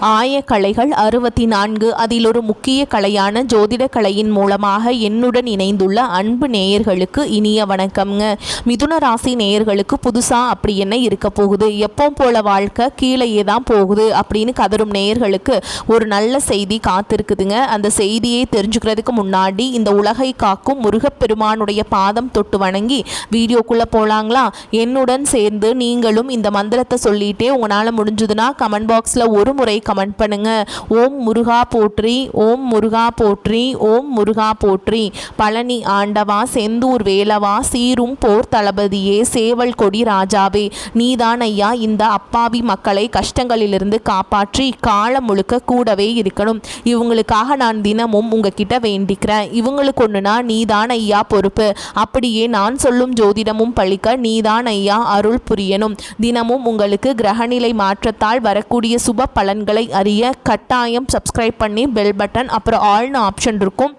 ஆயக்கலைகள் 64. அதில் ஒரு முக்கிய கலையான ஜோதிட கலையின் மூலமாக என்னுடன் இணைந்துள்ள அன்பு நேயர்களுக்கு இனிய வணக்கம்ங்க. மிதுன ராசி நேயர்களுக்கு புதுசாக அப்படி என்ன இருக்க போகுது, எப்போ போல வாழ்க்கை கீழேயே தான் போகுது அப்படின்னு கதரும் நேயர்களுக்கு ஒரு நல்ல செய்தி காத்திருக்குதுங்க. அந்த செய்தியை தெரிஞ்சுக்கிறதுக்கு முன்னாடி இந்த உலகை காக்கும் முருகப்பெருமானுடைய பாதம் தொட்டு வணங்கி வீடியோக்குள்ளே போகலாங்களா? என்னுடன் சேர்ந்து நீங்களும் இந்த மந்திரத்தை சொல்லிட்டே உங்களால் முடிஞ்சதுன்னா கமெண்ட் பாக்ஸில் ஒரு முறை கமெண்ட் பண்ணுங்க. ஓம் முருகா போற்றி, ஓம் முருகா போற்றி, ஓம் முருகா போற்றி. பழனி ஆண்டவா, செந்தூர் வேலவா, சீரும் போர் தளபதியே, சேவல் கொடி ராஜாவே, நீதான் ஐயா இந்த அப்பாவி மக்களை கஷ்டங்களிலிருந்து காப்பாற்றி காலம் முழுக்க கூடவே இருக்கணும். இவங்களுக்காக நான் தினமும் உங்ககிட்ட வேண்டிக்கிறேன். இவங்களுக்கு ஒன்றுனா நீதான் ஐயா பொறுப்பு. அப்படியே நான் சொல்லும் ஜோதிடமும் பழிக்க நீதான் ஐயா அருள் புரியணும். தினமும் உங்களுக்கு கிரகநிலை மாற்றத்தால் வரக்கூடிய சுப பலன்களை அறிய கட்டாயம் சப்ஸ்கிரைப் பண்ணி பெல் பட்டன் அப்புறம் ஆல்னு ஆப்ஷன் இருக்கும்,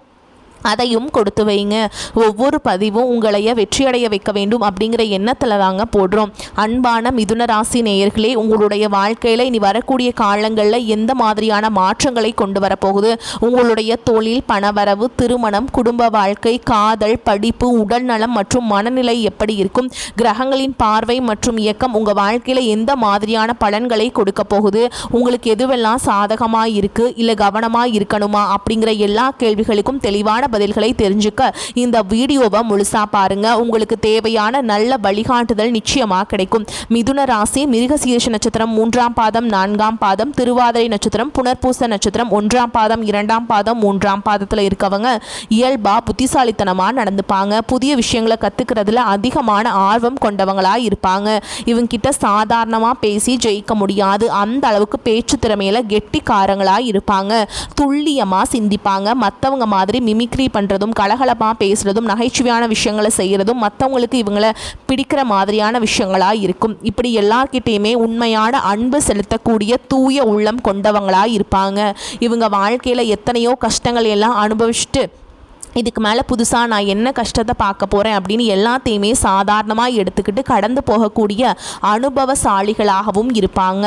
அதையும் கொடுத்து வைங்க. ஒவ்வொரு பதிவும் உங்களைய வெற்றியடைய வைக்க வேண்டும் அப்படிங்கிற எண்ணத்தில் தாங்க போடுறோம். அன்பான மிதுன ராசி நேயர்களே, உங்களுடைய வாழ்க்கையில் இனி வரக்கூடிய காலங்களில் எந்த மாதிரியான மாற்றங்களை கொண்டு வரப்போகுது, உங்களுடைய தொழில், பணவரவு, திருமணம், குடும்ப வாழ்க்கை, காதல், படிப்பு, உடல்நலம் மற்றும் மனநிலை எப்படி இருக்கும், கிரகங்களின் பார்வை மற்றும் இயக்கம் உங்கள் வாழ்க்கையில் எந்த மாதிரியான பலன்களை கொடுக்க போகுது, உங்களுக்கு எதுவெல்லாம் சாதகமாக இருக்குது இல்லை கவனமாக இருக்கணுமா அப்படிங்கிற எல்லா கேள்விகளுக்கும் தெளிவான பதில்களை தெரிஞ்சுக்க இந்த வீடியோவை முழுசா பாருங்க. உங்களுக்கு தேவையான நல்ல வழிகாட்டுதல் நிச்சயமா கிடைக்கும். மிதுன ராசி மிருகசீரிஷ நட்சத்திரம் 3ஆம் பாதம் 4ஆம் பாதம், திருவாதிரை நட்சத்திரம், புனர்பூச நட்சத்திரம் 1ஆம் பாதம் 2ஆம் பாதம் 3ஆம் பாதத்தில் இருக்கவங்க இயல்பா புத்திசாலித்தனமா நடந்துப்பாங்க. புதிய விஷயங்களை கத்துக்கிறதுல அதிகமான ஆர்வம் கொண்டவங்களா இருப்பாங்க. இவங்க கிட்ட சாதாரணமா பேசி ஜெயிக்க முடியாது. அந்த அளவுக்கு பேச்சு திறமையில கெட்டிக்காரங்களா இருப்பாங்க. துல்லியமா சிந்திப்பாங்க. மற்றவங்க மாதிரி மிமிக்ரி பண்றதும், கலகலப்பாக பேசுறதும், நகைச்சுவையான விஷயங்களை செய்யறதும் மற்றவங்களுக்கு இவங்களை பிடிக்கிற மாதிரியான விஷயங்களா இருக்கும். இப்படி எல்லார்கிட்டையுமே உண்மையான அன்பு செலுத்தக்கூடிய தூய உள்ளம் கொண்டவங்களா இருப்பாங்க. இவங்க வாழ்க்கையில எத்தனையோ கஷ்டங்கள் எல்லாம் அனுபவிச்சுட்டு இதுக்கு மேலே புதுசாக நான் என்ன கஷ்டத்தை பார்க்க போகிறேன் அப்படின்னு எல்லாத்தையுமே சாதாரணமாக எடுத்துக்கிட்டு கடந்து போகக்கூடிய அனுபவசாலிகளாகவும் இருப்பாங்க.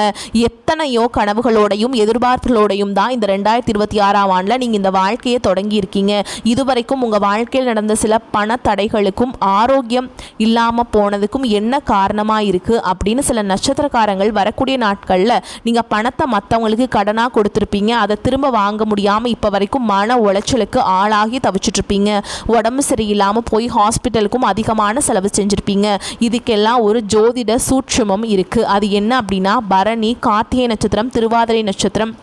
எத்தனையோ கனவுகளோடையும் எதிர்பார்ப்புகளோடையும் தான் இந்த 2026ஆம் ஆண்டில் நீங்கள் இந்த வாழ்க்கையை தொடங்கியிருக்கீங்க. இதுவரைக்கும் உங்கள் வாழ்க்கையில் நடந்த சில பண தடைகளுக்கும் ஆரோக்கியம் இல்லாமல் போனதுக்கும் என்ன காரணமாக இருக்குது அப்படின்னு சில நட்சத்திரக்காரங்கள் வரக்கூடிய நாட்களில் நீங்கள் பணத்தை மற்றவங்களுக்கு கடனாக கொடுத்துருப்பீங்க. அதை திரும்ப வாங்க முடியாமல் இப்போ வரைக்கும் மன உளைச்சலுக்கு ஆளாகி தவிச்சு இருப்பீங்க. உடம்பு சரியில்லாமல் போய் ஹாஸ்பிட்டலுக்கும் அதிகமான செலவு செஞ்சுருப்பீங்க. இதுக்கெல்லாம் ஒரு ஜோதிட சூட்சுமம் இருக்குது. அது என்ன அப்படின்னா பரணி, கார்த்திகை நட்சத்திரம், திருவாதிரை நட்சத்திரம்,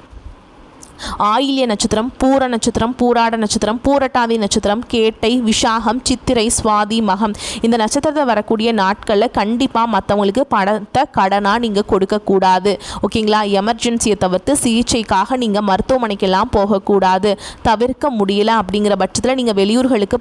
ஆயில்ய நட்சத்திரம், பூர நட்சத்திரம், பூராட நட்சத்திரம், பூரட்டாதி நட்சத்திரம், கேட்டை, விசாகம், சித்திரை, சுவாதி, மகம் இந்த நட்சத்திரத்தை வரக்கூடிய நாட்களில் கண்டிப்பாக மற்றவங்களுக்கு பணத்தை கடனாக நீங்கள் கொடுக்கக்கூடாது. ஓகேங்களா? எமர்ஜென்சியை தவிர்த்து சிகிச்சைக்காக நீங்கள் மருத்துவமனைக்கெல்லாம் போகக்கூடாது. தவிர்க்க முடியல அப்படிங்கிற பட்சத்தில் நீங்கள் வெளியூர்களுக்கு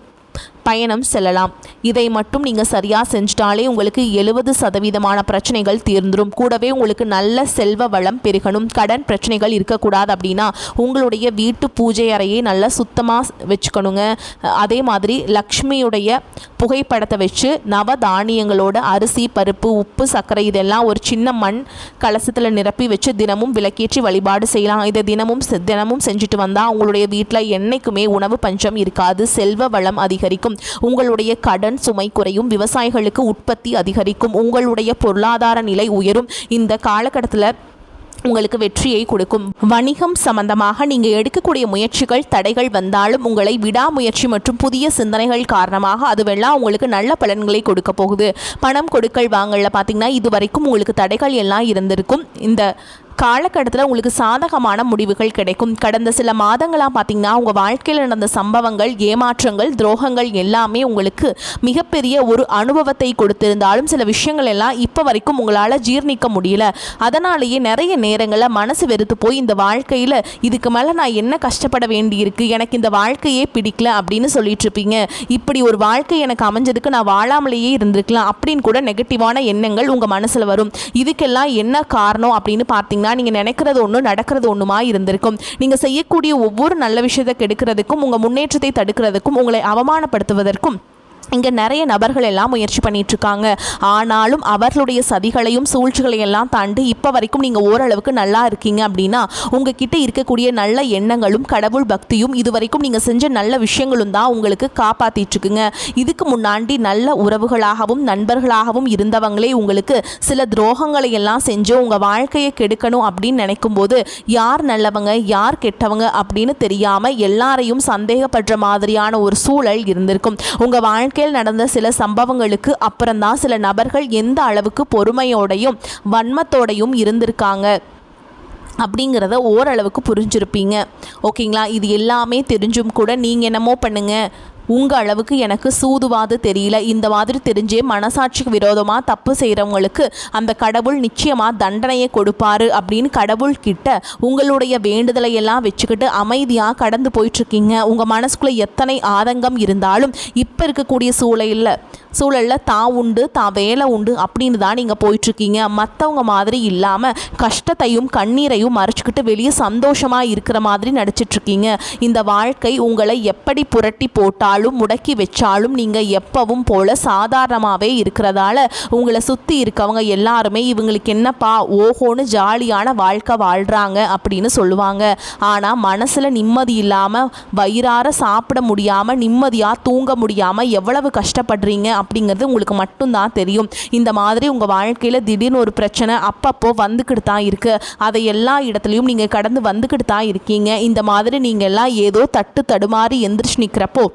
பயணம் செல்லலாம். இதை மட்டும் நீங்கள் சரியாக செஞ்சிட்டாலே உங்களுக்கு 70% பிரச்சனைகள் தீர்ந்துடும். கூடவே உங்களுக்கு நல்ல செல்வ வளம் பெருகணும். கடன் பிரச்சனைகள் இருக்கக்கூடாது அப்படின்னா உங்களுடைய வீட்டு பூஜை அறையை நல்லா சுத்தமாக வச்சுக்கணுங்க. அதே மாதிரி லக்ஷ்மியுடைய புகைப்படத்தை வச்சு நவதானியங்களோட அரிசி, பருப்பு, உப்பு, சர்க்கரை இதெல்லாம் ஒரு சின்ன மண் கலசத்தில் நிரப்பி வச்சு தினமும் விளக்கேற்றி வழிபாடு செய்யலாம். இதை தினமும் செஞ்சுட்டு வந்தால் உங்களுடைய வீட்டில் என்னைக்குமே உணவு பஞ்சம் இருக்காது. செல்வ வளம் அதிகரிக்கும். உங்களுடைய கடன் சுமை குறையும். விவசாயிகளுக்கு உற்பத்தி அதிகரிக்கும். உங்களுடைய பொருளாதார நிலை உயரும். இந்த காலகட்டத்தில் உங்களுக்கு வெற்றியை கொடுக்கும். வணிகம் சம்பந்தமாக நீங்கள் எடுக்கக்கூடிய முயற்சிகள் தடைகள் வந்தாலும் உங்களை விடாமுயற்சி மற்றும் புதிய சிந்தனைகள் காரணமாக அதுவெல்லாம் உங்களுக்கு நல்ல பலன்களை கொடுக்க போகுது. பணம் கொடுக்கல் வாங்கல பார்த்தீங்கன்னா இதுவரைக்கும் உங்களுக்கு தடைகள் எல்லாம் இருந்திருக்கும். இந்த காலகட்டத்தில் உங்களுக்கு சாதகமான முடிவுகள் கிடைக்கும். கடந்த சில மாதங்களாக பார்த்தீங்கன்னா உங்கள் வாழ்க்கையில் நடந்த சம்பவங்கள், ஏமாற்றங்கள், துரோகங்கள் எல்லாமே உங்களுக்கு மிகப்பெரிய ஒரு அனுபவத்தை கொடுத்திருந்தாலும் சில விஷயங்கள் எல்லாம் இப்போ வரைக்கும் உங்களால் ஜீர்ணிக்க முடியல. அதனாலேயே நிறைய நேரங்களில் மனசு வெறுத்து போய் இந்த வாழ்க்கையில் இதுக்கு மேலே நான் என்ன கஷ்டப்பட வேண்டியிருக்கு, எனக்கு இந்த வாழ்க்கையே பிடிக்கல அப்படின்னு சொல்லிட்டு இருப்பீங்க. இப்படி ஒரு வாழ்க்கை எனக்கு அமைஞ்சதுக்கு நான் வாழாமலேயே இருந்திருக்கலாம் அப்படின்னு கூட நெகட்டிவான எண்ணங்கள் உங்கள் மனசில் வரும். இதுக்கெல்லாம் என்ன காரணம் அப்படின்னு பார்த்தீங்கன்னா நீங்கள் நினைக்கிறது ஒன்று நடக்கிறது ஒன்றுமா இருந்திருக்கும். நீங்கள் செய்யக்கூடிய ஒவ்வொரு நல்ல விஷயத்தை கெடுக்கிறதுக்கும், உங்கள் முன்னேற்றத்தை தடுக்கிறதுக்கும், உங்களை அவமானப்படுத்துவதற்கும் இங்கே நிறைய நபர்கள் எல்லாம் முயற்சி பண்ணிகிட்ருக்காங்க. ஆனாலும் அவர்களுடைய சதிகளையும் சூழ்ச்சிகளையெல்லாம் தாண்டி இப்போ வரைக்கும் நீங்கள் ஓரளவுக்கு நல்லா இருக்கீங்க அப்படின்னா உங்ககிட்ட இருக்கக்கூடிய நல்ல எண்ணங்களும் கடவுள் பக்தியும் இது வரைக்கும் நீங்கள் செஞ்ச நல்ல விஷயங்களும் தான் உங்களுக்கு காப்பாற்றிட்டுருக்குங்க. இதுக்கு முன்னாடி நல்ல உறவுகளாகவும் நண்பர்களாகவும் இருந்தவங்களே உங்களுக்கு சில துரோகங்களை எல்லாம் செஞ்சு உங்கள் வாழ்க்கையை கெடுக்கணும் அப்படின்னு நினைக்கும் போது யார் நல்லவங்க யார் கெட்டவங்க அப்படின்னு தெரியாமல் எல்லாரையும் சந்தேகப்படுற மாதிரியான ஒரு சூழல் இருந்திருக்கும். உங்கள் வாழ்க்கை நடந்த சில சம்பவங்களுக்கு அப்புறம்தான் சில நபர்கள் எந்த அளவுக்கு பொறுமையோடையும் வன்மத்தோடையும் இருந்திருக்காங்க அப்படிங்கிறத ஓரளவுக்கு புரிஞ்சிருப்பீங்க. ஓகேங்களா? இது எல்லாமே தெரிஞ்சும் கூட நீங்கள் என்னமோ பண்ணுங்க, உங்கள் அளவுக்கு எனக்கு சூதுவாது தெரியல, இந்த மாதிரி தெரிஞ்சே மனசாட்சிக்கு விரோதமாக தப்பு செய்கிறவங்களுக்கு அந்த கடவுள் நிச்சயமாக தண்டனையை கொடுப்பாரு அப்படின்னு கடவுள்கிட்ட உங்களுடைய வேண்டுதலை எல்லாம் வச்சுக்கிட்டு அமைதியாக கடந்து போயிட்டுருக்கீங்க. உங்கள் மனசுக்குள்ளே எத்தனை ஆதங்கம் இருந்தாலும் இப்போ இருக்கக்கூடிய சூழலில் தான் உண்டு தான் வேலை உண்டு அப்படின்னு தான் நீங்கள் போயிட்டுருக்கீங்க. மற்றவங்க மாதிரி இல்லாமல் கஷ்டத்தையும் கண்ணீரையும் மறைச்சிக்கிட்டு வெளியே சந்தோஷமாக இருக்கிற மாதிரி நடிச்சிட்ருக்கீங்க. இந்த வாழ்க்கை உங்களை எப்படி புரட்டி போட்டாலும் முடக்கி வச்சாலும் நீங்கள் எப்பவும் போல் சாதாரணமாகவே இருக்கிறதால உங்களை சுற்றி இருக்கவங்க எல்லாருமே இவங்களுக்கு என்னப்பா ஓஹோன்னு ஜாலியான வாழ்க்கை வாழ்கிறாங்க அப்படின்னு சொல்லுவாங்க. ஆனால் மனசில் நிம்மதி இல்லாமல் வயிறார சாப்பிட முடியாமல் நிம்மதியாக தூங்க முடியாமல் எவ்வளவு கஷ்டப்படுறீங்க அப்படிங்கிறது உங்களுக்கு மட்டும்தான் தெரியும். இந்த மாதிரி உங்கள் வாழ்க்கையில் திடீர்னு ஒரு பிரச்சனை அப்பப்போ வந்துக்கிட்டு தான் இருக்குது. அதை எல்லா இடத்துலையும் நீங்கள் கடந்து வந்துக்கிட்டு தான் இருக்கீங்க. இந்த மாதிரி நீங்கள் எல்லாம் ஏதோ தடுமாறி எந்திரிச்சு நிற்கிறப்போ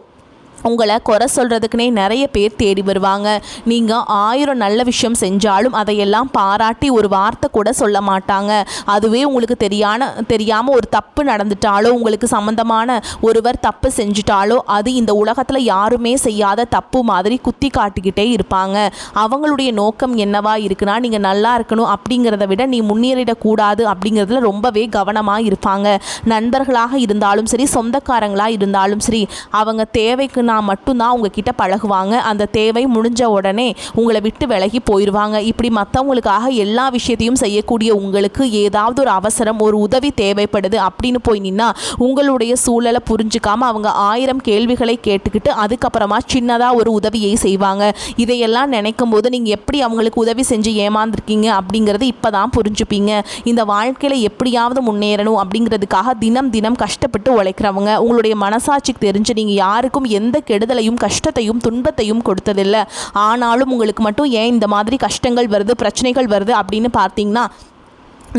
உங்களை குறை சொல்கிறதுக்குனே நிறைய பேர் தேடி வருவாங்க. நீங்கள் 1000 நல்ல விஷயம் செஞ்சாலும் அதையெல்லாம் பாராட்டி ஒரு வார்த்தை கூட சொல்ல மாட்டாங்க. அதுவே உங்களுக்கு தெரியாமல் ஒரு தப்பு நடந்துட்டாலோ உங்களுக்கு சம்மந்தமான ஒருவர் தப்பு செஞ்சுட்டாலோ அது இந்த உலகத்தில் யாருமே செய்யாத தப்பு மாதிரி குத்தி காட்டிக்கிட்டே இருப்பாங்க. அவங்களுடைய நோக்கம் என்னவா இருக்குன்னா நீங்கள் நல்லா இருக்கணும் அப்படிங்கிறத விட நீ முன்னேறிடக்கூடாது அப்படிங்கிறதுல ரொம்பவே கவனமாக இருப்பாங்க. நண்பர்களாக இருந்தாலும் சரி சொந்தக்காரங்களாக இருந்தாலும் சரி அவங்க தேவைக்கு மட்டும்தான் உங்ககிட்ட பழகுவாங்க. அந்த தேவை முடிஞ்ச உடனே உங்களை விட்டு விலகி போயிடுவாங்க. இப்படி மற்றவங்களுக்காக எல்லா விஷயத்தையும் செய்யக்கூடிய உங்களுக்கு ஏதாவது ஒரு அவசரம் ஒரு உதவி தேவைப்படுது அப்படின்னு போய் நின்னா உங்களுடைய சூழலை புரிஞ்சுக்காம அவங்க 1000 கேள்விகளை கேட்டுக்கிட்டு அதுக்கப்புறமா சின்னதாக ஒரு உதவியை செய்வாங்க. இதையெல்லாம் நினைக்கும் போது நீங்கள் எப்படி அவங்களுக்கு உதவி செஞ்சு ஏமாந்துருக்கீங்க அப்படிங்கிறது இப்போ தான் புரிஞ்சுப்பீங்க. இந்த வாழ்க்கையில் எப்படியாவது முன்னேறணும் அப்படிங்கிறதுக்காக தினம் தினம் கஷ்டப்பட்டு உழைக்கிறவங்க உங்களுடைய மனசாட்சிக்கு தெரிஞ்சு நீங்கள் யாருக்கும் எந்த கெடுதலையும் கஷ்டத்தையும் துன்பத்தையும் கொடுத்ததில்லை. ஆனாலும் உங்களுக்கு மட்டும் ஏன் இந்த மாதிரி கஷ்டங்கள் வருது பிரச்சனைகள் வருது அப்படின்னு பார்த்தீங்கன்னா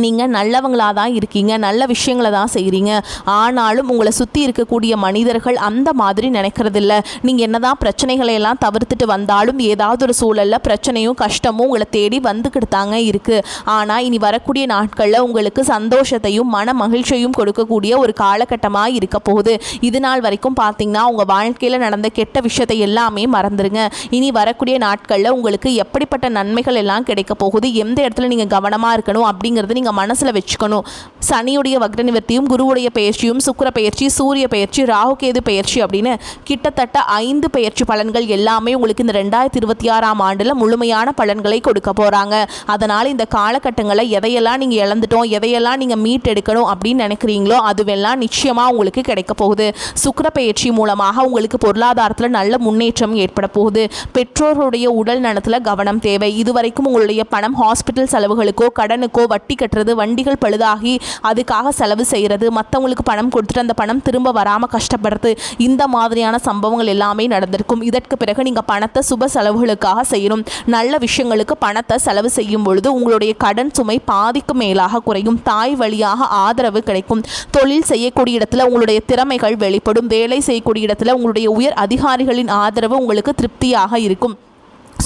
நீங்கள் நல்லவங்களாக தான் இருக்கீங்க, நல்ல விஷயங்களை தான் செய்கிறீங்க. ஆனாலும் உங்களை சுற்றி இருக்கக்கூடிய மனிதர்கள் அந்த மாதிரி நினைக்கிறதில்ல. நீங்கள் என்ன தான் பிரச்சனைகளை எல்லாம் தவிர்த்துட்டு வந்தாலும் ஏதாவது ஒரு சூழலில் பிரச்சனையும் கஷ்டமும் உங்களை தேடி வந்துக்கிட்டு தாங்க இருக்குது. ஆனால் இனி வரக்கூடிய நாட்களில் உங்களுக்கு சந்தோஷத்தையும் மன மகிழ்ச்சியையும் கொடுக்கக்கூடிய ஒரு காலகட்டமாக இருக்க போகுது. இது நாள் வரைக்கும் பார்த்தீங்கன்னா உங்கள் வாழ்க்கையில் நடந்த கெட்ட விஷயத்தை எல்லாமே மறந்துடுங்க. இனி வரக்கூடிய நாட்களில் உங்களுக்கு எப்படிப்பட்ட நன்மைகள் எல்லாம் கிடைக்க போகுது, எந்த இடத்துல நீங்கள் கவனமாக இருக்கணும் அப்படிங்கிறது நீங்கள் மனசில் வச்சுக்கணும். சனியுடைய வக்ர நிவர்த்தியும் குருவுடைய பெயர்ச்சியும் சுக்கிர பெயர்ச்சி சூரிய பெயர்ச்சி ராகுகேது பெயர்ச்சி அப்படின்னு கிட்டத்தட்ட 5 பெயர்ச்சி பலன்கள் எல்லாமே உங்களுக்கு இந்த 2026ஆம் ஆண்டில் முழுமையான பலன்களை கொடுக்க போகிறாங்க. அதனால் இந்த காலகட்டங்களில் எதையெல்லாம் நீங்கள் இழந்துட்டோம் எதையெல்லாம் நீங்கள் மீட்டெடுக்கணும் அப்படின்னு நினைக்கிறீங்களோ அதுவெல்லாம் நிச்சயமாக உங்களுக்கு கிடைக்க போகுது. சுக்கிர பெயர்ச்சி மூலமாக உங்களுக்கு பொருளாதாரத்தில் நல்ல முன்னேற்றம் ஏற்பட போகுது. பெற்றோருடைய உடல் நலத்தில் கவனம் தேவை. இதுவரைக்கும் உங்களுடைய பணம் ஹாஸ்பிட்டல் செலவுகளுக்கோ கடனுக்கோ வட்டி கட்டுறது வண்டிகள் பழுதாகி அதுக்காக செலவு செய்கிறது மற்றவங்களுக்கு பணம் கொடுத்துட்டு அந்த பணம் திரும்ப வராமல் கஷ்டப்படுறது இந்த மாதிரியான சம்பவங்கள் எல்லாமே நடந்திருக்கும். இதற்கு பிறகு நீங்கள் பணத்தை சுப செலவுகளுக்காக செய்யணும். நல்ல விஷயங்களுக்கு பணத்தை செலவு செய்யும் பொழுது உங்களுடைய கடன் சுமை பாதிக்கு மேலாக குறையும். தாய் வழியாக ஆதரவு கிடைக்கும். தொழில் செய்யக்கூடிய இடத்துல உங்களுடைய திறமைகள் வெளிப்படும். வேலை செய்யக்கூடிய இடத்துல உங்களுடைய உயர் அதிகாரிகளின் ஆதரவு உங்களுக்கு திருப்தியாக இருக்கும்.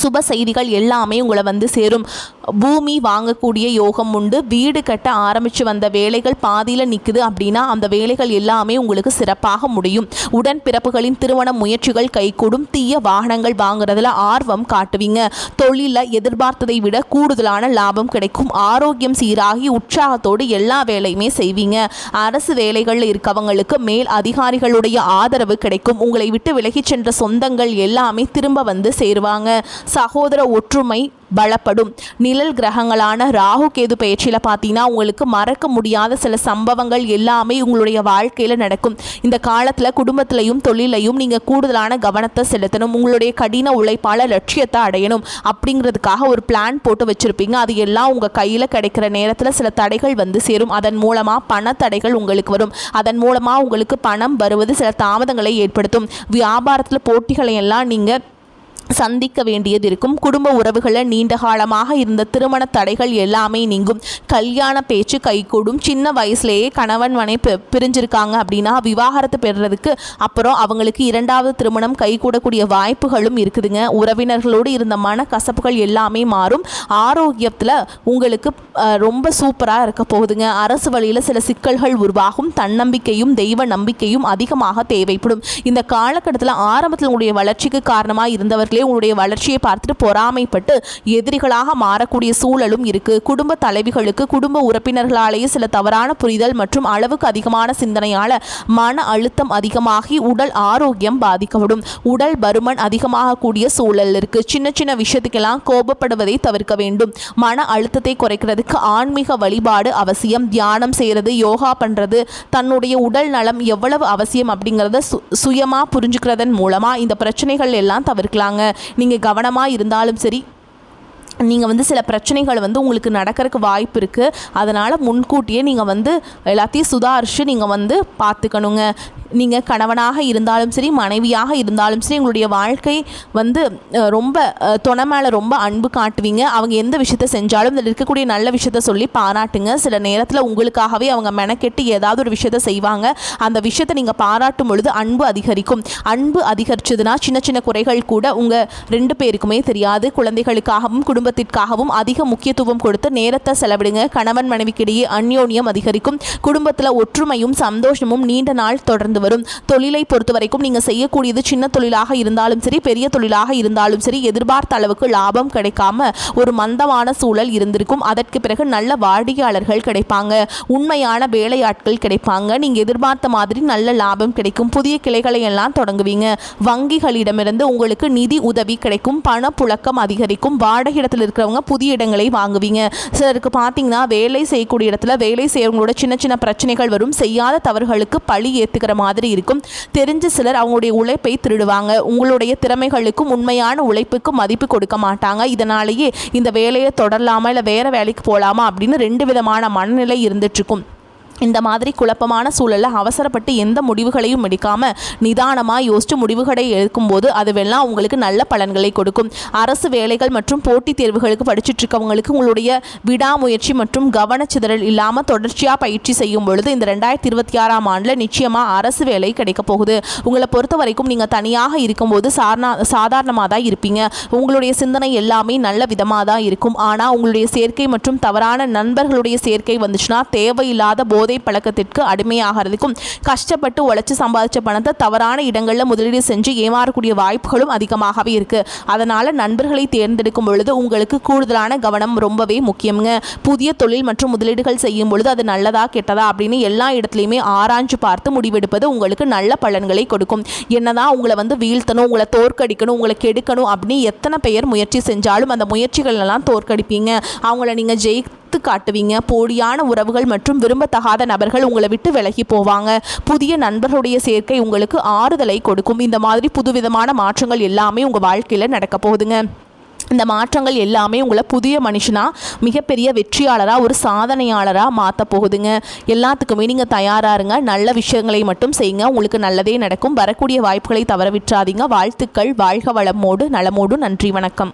சுப செய்திகள் எல்லாமே உங்களை வந்து சேரும். பூமி வாங்கக்கூடிய யோகம் உண்டு. வீடு கட்ட ஆரம்பித்து வந்த வேலைகள் பாதியில் நிற்குது அப்படின்னா அந்த வேலைகள் எல்லாமே உங்களுக்கு சிறப்பாக முடியும். உடன்பிறப்புகளின் திருமண முயற்சிகள் கைகூடும். தீய வாகனங்கள் வாங்குறதுல ஆர்வம் காட்டுவீங்க. தொழிலில் எதிர்பார்த்ததை விட கூடுதலான லாபம் கிடைக்கும். ஆரோக்கியம் சீராகி உற்சாகத்தோடு எல்லா வேலையுமே செய்வீங்க. அரசு வேலைகளில் இருக்கவங்களுக்கு மேல் அதிகாரிகளுடைய ஆதரவு கிடைக்கும். உங்களை விட்டு விலகி சென்ற சொந்தங்கள் எல்லாமே திரும்ப வந்து சேருவாங்க. சகோதர ஒற்றுமை பலப்படும். நிழல் கிரகங்களான ராகு கேது பயிற்சியில் பார்த்தீங்கன்னா உங்களுக்கு மறக்க முடியாத சில சம்பவங்கள் எல்லாமே உங்களுடைய வாழ்க்கையில் நடக்கும். இந்த காலத்தில் குடும்பத்திலையும் தொழிலையும் நீங்கள் கூடுதலான கவனத்தை செலுத்தணும். உங்களுடைய கடின உழைப்பால் லட்சியத்தை அடையணும் அப்படிங்கிறதுக்காக ஒரு பிளான் போட்டு வச்சுருப்பீங்க. அது எல்லாம் உங்கள் கையில் கிடைக்கிற நேரத்தில் சில தடைகள் வந்து சேரும். அதன் மூலமாக பண தடைகள் உங்களுக்கு வரும். அதன் மூலமாக உங்களுக்கு பணம் வருவது சில தாமதங்களை ஏற்படுத்தும். வியாபாரத்தில் போட்டிகளை எல்லாம் நீங்கள் சந்திக்க வேண்டியது இருக்கும். குடும்ப உறவுகளில் நீண்ட காலமாக இருந்த திருமண தடைகள் எல்லாமே நீங்கும். கல்யாண பேச்சு கைகூடும். சின்ன வயசுலேயே கணவன் மனைவி பிரிஞ்சிருக்காங்க அப்படின்னா விவாகரத்து பெறுறதுக்கு அப்புறம் அவங்களுக்கு இரண்டாவது திருமணம் கைகூடக்கூடிய வாய்ப்புகளும் இருக்குதுங்க. உறவினர்களோடு இருந்த மன கசப்புகள் எல்லாமே மாறும். ஆரோக்கியத்தில் உங்களுக்கு ரொம்ப சூப்பராக இருக்க போகுதுங்க. அரசு வழியில் சில சிக்கல்கள் உருவாகும். தன்னம்பிக்கையும் தெய்வ நம்பிக்கையும் அதிகமாக தேவைப்படும். இந்த காலகட்டத்தில் ஆரம்பத்தில் உங்களுடைய வளர்ச்சிக்கு காரணமாக இருந்தவர்களே உங்களுடைய வளர்ச்சியை பார்த்துட்டு பொறாமைப்பட்டு எதிரிகளாக மாறக்கூடிய சூழலும் இருக்கு. குடும்ப தலைவிகளுக்கு குடும்ப உறுப்பினர்களாலேயே சில தவறான புரிதல் மற்றும் அளவுக்கு அதிகமான சிந்தனையால மன அழுத்தம் அதிகமாகி உடல் ஆரோக்கியம் பாதிக்கப்படும். உடல் பருமன் அதிகமாக கூடிய சூழல் இருக்கு. சின்ன சின்ன விஷயத்துக்கெல்லாம் கோபப்படுவதை தவிர்க்க வேண்டும். மன அழுத்தத்தை குறைக்கிறதுக்கு ஆன்மீக வழிபாடு அவசியம். தியானம் செய்யறது, யோகா பண்றது, தன்னுடைய உடல் நலம் எவ்வளவு அவசியம் அப்படிங்கிறத சுயமா புரிஞ்சுக்கிறதன் மூலமா இந்த பிரச்சனைகள் எல்லாம் தவிர்க்கலாங்க. நீங்கள் கவனமாக இருந்தாலும் சரி, நீங்கள் சில பிரச்சனைகள் உங்களுக்கு நடக்கிறதுக்கு வாய்ப்பு இருக்குது. அதனால் முன்கூட்டியே நீங்கள் எல்லாத்தையும் சுதாரித்து நீங்கள் பார்த்துக்கணுங்க. நீங்கள் கணவனாக இருந்தாலும் சரி, மனைவியாக இருந்தாலும் சரி, உங்களுடைய வாழ்க்கை ரொம்ப துணை மேலே ரொம்ப அன்பு காட்டுவீங்க. அவங்க எந்த விஷயத்த செஞ்சாலும் இதில் இருக்கக்கூடிய நல்ல விஷயத்த சொல்லி பாராட்டுங்க. சில நேரத்தில் உங்களுக்காகவே அவங்க மெனக்கெட்டு ஏதாவது ஒரு விஷயத்த செய்வாங்க. அந்த விஷயத்தை நீங்கள் பாராட்டும் பொழுது அன்பு அதிகரிக்கும். அன்பு அதிகரிச்சதுன்னா சின்ன சின்ன குறைகள் கூட உங்கள் 2 பேருக்குமே தெரியாது. குழந்தைகளுக்காகவும் குடும்பத்திற்காகவும் அதிக முக்கியத்துவம் கொடுத்து நேரத்தை செலவிடுங்க. கணவன் மனைவிக்கிடையே அந்யோன்யம் அதிகரிக்கும். குடும்பத்தில் ஒற்றுமையும் சந்தோஷமும் நீண்ட நாள் தொடர்ந்து வரும். தொழிலை பொறுத்த வரைக்கும் நீங்கள் செய்யக்கூடியது சின்ன தொழிலாக இருந்தாலும் சரி, பெரிய தொழிலாக இருந்தாலும் சரி, எதிர்பார்த்த அளவுக்கு லாபம் கிடைக்காம ஒரு மந்தமான சூழல் இருந்திருக்கும். அதற்கு பிறகு நல்ல வாடிக்கையாளர்கள் கிடைப்பாங்க. உண்மையான வேலையாட்கள் கிடைப்பாங்க. நீங்கள் எதிர்பார்த்த மாதிரி நல்ல லாபம் கிடைக்கும். புதிய கிளைகளை எல்லாம் தொடங்குவீங்க. வங்கிகளிடமிருந்து உங்களுக்கு நிதி உதவி கிடைக்கும். பணப்புழக்கம் அதிகரிக்கும். வாடகை இடத்துல இருக்கிறவங்க புதிய இடங்களை வாங்குவீங்க. சிலருக்கு பார்த்தீங்கன்னா வேலை செய்யக்கூடிய இடத்துல வேலை செய்யறவங்களோட சின்ன சின்ன பிரச்சனைகள் வரும். செய்யாத தவறுகளுக்கு பழி ஏற்றுக்கிற மாதிரி இருக்கும். தெரிஞ்ச சிலர் அவங்களுடைய உழைப்பை திருடுவாங்க. உங்களுடைய திறமைகளுக்கும் உண்மையான உழைப்புக்கும் மதிப்பு கொடுக்க மாட்டாங்க. இதனாலேயே இந்த வேலையை தொடரலாமா இல்லை வேற வேலைக்கு போகலாமா அப்படின்னு 2 விதமான மனநிலை இருந்துட்டு இருக்கும். இந்த மாதிரி குழப்பமான சூழலில் அவசரப்பட்டு எந்த முடிவுகளையும் எடுக்காமல் நிதானமாக யோசித்து முடிவுகளை எடுக்கும்போது அதுவெல்லாம் உங்களுக்கு நல்ல பலன்களை கொடுக்கும். அரசு வேலைகள் மற்றும் போட்டித் தேர்வுகளுக்கு படிச்சுட்டு இருக்கவங்களுக்கு உங்களுடைய விடாமுயற்சி மற்றும் கவனச்சிதறல் இல்லாமல் தொடர்ச்சியாக பயிற்சி செய்யும் பொழுது இந்த 2026ஆம் ஆண்டில் நிச்சயமாக அரசு வேலை கிடைக்க போகுது. உங்களை பொறுத்த வரைக்கும் நீங்கள் தனியாக இருக்கும்போது சாதாரணமாக தான் இருப்பீங்க. உங்களுடைய சிந்தனை எல்லாமே நல்ல விதமாக தான் இருக்கும். ஆனால் உங்களுடைய சேர்க்கை மற்றும் தவறான நண்பர்களுடைய சேர்க்கை வந்துச்சுன்னா தேவையில்லாத போதை பழக்கத்திற்கு அடிமையாகிறதுக்கும் கஷ்டப்பட்டு உழைச்சு சம்பாதிச்ச பணத்தை தவறான இடங்களில் முதலீடு செஞ்சு ஏமாறக்கூடிய வாய்ப்புகளும் அதிகமாகவே இருக்கு. அதனால நண்பர்களை தேர்ந்தெடுக்கும் பொழுது உங்களுக்கு கூடுதலான கவனம் ரொம்பவே முக்கியங்க. புதிய தொழில் மற்றும் முதலீடுகள் செய்யும் பொழுது அது நல்லதா கெட்டதா அப்படின்னு எல்லா இடத்துலையுமே ஆராய்ஞ்சு பார்த்து முடிவெடுப்பது உங்களுக்கு நல்ல பலன்களை கொடுக்கும். என்னதான் உங்களை வீழ்த்தணும், உங்களை தோற்கடிக்கணும், உங்களை கெடுக்கணும் அப்படின்னு எத்தனை பேர் முயற்சி செஞ்சாலும் அந்த முயற்சிகள் எல்லாம் தோற்கடிப்பீங்க. அவங்கள நீங்க காட்டுவீங்க. போலியான உறவுகள் மற்றும் விரும்பத்தகாத நபர்கள் உங்களை விட்டு விலகி போவாங்க. புதிய நண்பர்களுடைய சேர்க்கை உங்களுக்கு ஆறுதலை கொடுக்கும். இந்த மாதிரி புதுவிதமான மாற்றங்கள் எல்லாமே உங்கள் வாழ்க்கையில் நடக்க போகுதுங்க. இந்த மாற்றங்கள் எல்லாமே உங்களை புதிய மனுஷனா மிகப்பெரிய வெற்றியாளராக ஒரு சாதனையாளராக மாற்ற போகுதுங்க. எல்லாத்துக்குமே நீங்கள் தயாராக இருங்க. நல்ல விஷயங்களை மட்டும் செய்யுங்க. உங்களுக்கு நல்லதே நடக்கும். வரக்கூடிய வாய்ப்புகளை தவற விட்டுறாதீங்க. வாழ்த்துக்கள். வாழ்க வளமோடு நலமோடு. நன்றி, வணக்கம்.